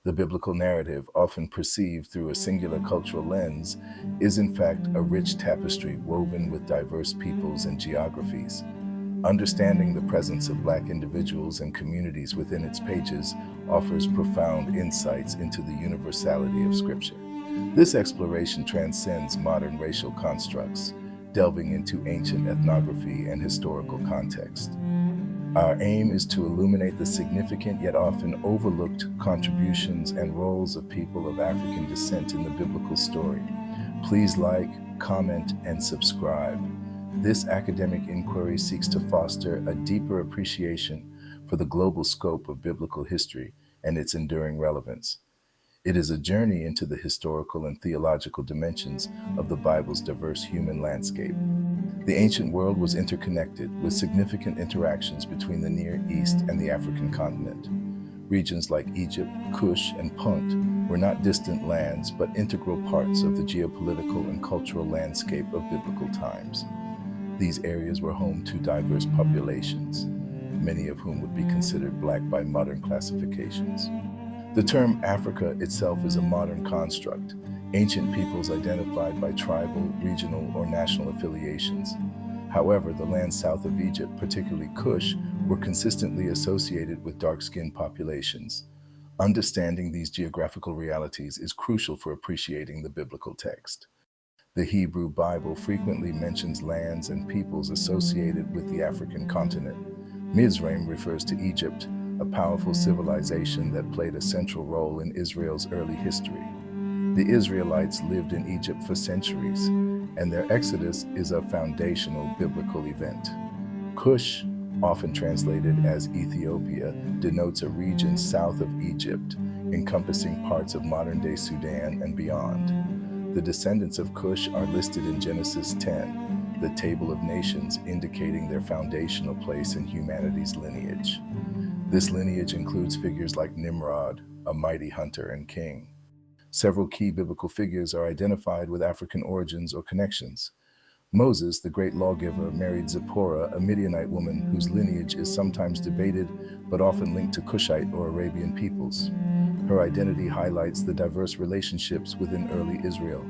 The biblical narrative, often perceived through a singular cultural lens, is in fact a rich tapestry woven with diverse peoples and geographies. Understanding the presence of Black individuals and communities within its pages offers profound insights into the universality of Scripture. This exploration transcends modern racial constructs, delving into ancient ethnography and historical context. Our aim is to illuminate the significant yet often overlooked contributions and roles of people of African descent in the biblical story. Please like, comment, and subscribe. This academic inquiry seeks to foster a deeper appreciation for the global scope of biblical history and its enduring relevance. It is a journey into the historical and theological dimensions of the Bible's diverse human landscape. The ancient world was interconnected, with significant interactions between the Near East and the African continent. Regions like Egypt, Kush, and Punt were not distant lands, but integral parts of the geopolitical and cultural landscape of biblical times. These areas were home to diverse populations, many of whom would be considered Black by modern classifications. The term Africa itself is a modern construct. Ancient peoples identified by tribal, regional, or national affiliations. However, the lands south of Egypt, particularly Kush, were consistently associated with dark-skinned populations. Understanding these geographical realities is crucial for appreciating the biblical text. The Hebrew Bible frequently mentions lands and peoples associated with the African continent. Mizraim refers to Egypt, a powerful civilization that played a central role in Israel's early history. The Israelites lived in Egypt for centuries, and their exodus is a foundational biblical event. Cush, often translated as Ethiopia, denotes a region south of Egypt, encompassing parts of modern-day Sudan and beyond. The descendants of Cush are listed in Genesis 10, the Table of Nations, indicating their foundational place in humanity's lineage. This lineage includes figures like Nimrod, a mighty hunter and king. Several key biblical figures are identified with African origins or connections. Moses, the great lawgiver, married Zipporah, a Midianite woman whose lineage is sometimes debated but often linked to Cushite or Arabian peoples. Her identity highlights the diverse relationships within early Israel.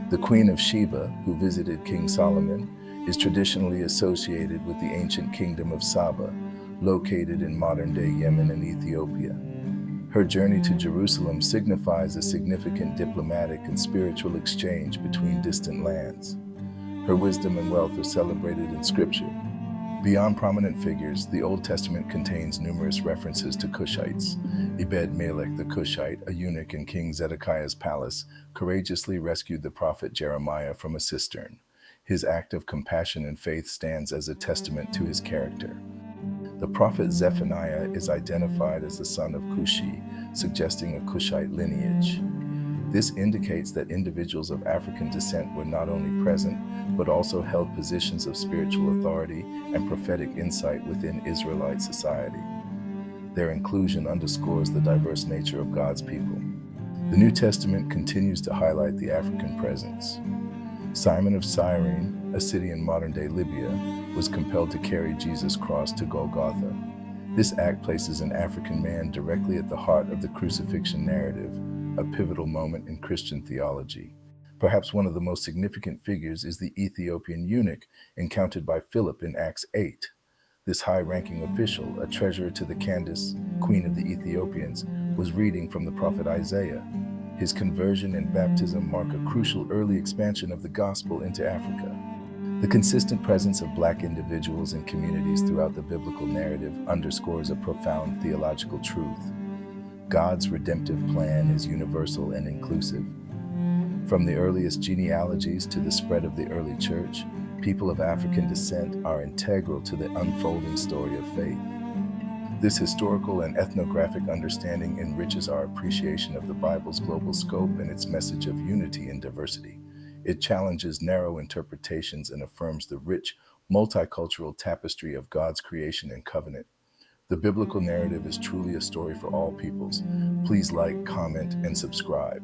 The Queen of Sheba, who visited King Solomon, is traditionally associated with the ancient kingdom of Saba, located in modern-day Yemen and Ethiopia. Her journey to Jerusalem signifies a significant diplomatic and spiritual exchange between distant lands. Her wisdom and wealth are celebrated in Scripture. Beyond prominent figures, the Old Testament contains numerous references to Cushites. Ebed-Melech the Cushite, a eunuch in King Zedekiah's palace, courageously rescued the prophet Jeremiah from a cistern. His act of compassion and faith stands as a testament to his character. The prophet Zephaniah is identified as the son of Cushi, suggesting a Cushite lineage. This indicates that individuals of African descent were not only present, but also held positions of spiritual authority and prophetic insight within Israelite society. Their inclusion underscores the diverse nature of God's people. The New Testament continues to highlight the African presence. Simon of Cyrene, a city in modern-day Libya, was compelled to carry Jesus' cross to Golgotha. This act places an African man directly at the heart of the crucifixion narrative, a pivotal moment in Christian theology. Perhaps one of the most significant figures is the Ethiopian eunuch encountered by Philip in Acts 8. This high-ranking official, a treasurer to the Candace, queen of the Ethiopians, was reading from the prophet Isaiah. His conversion and baptism mark a crucial early expansion of the gospel into Africa. The consistent presence of Black individuals and communities throughout the biblical narrative underscores a profound theological truth. God's redemptive plan is universal and inclusive. From the earliest genealogies to the spread of the early church, people of African descent are integral to the unfolding story of faith. This historical and ethnographic understanding enriches our appreciation of the Bible's global scope and its message of unity and diversity. It challenges narrow interpretations and affirms the rich, multicultural tapestry of God's creation and covenant. The biblical narrative is truly a story for all peoples. Please like, comment, and subscribe.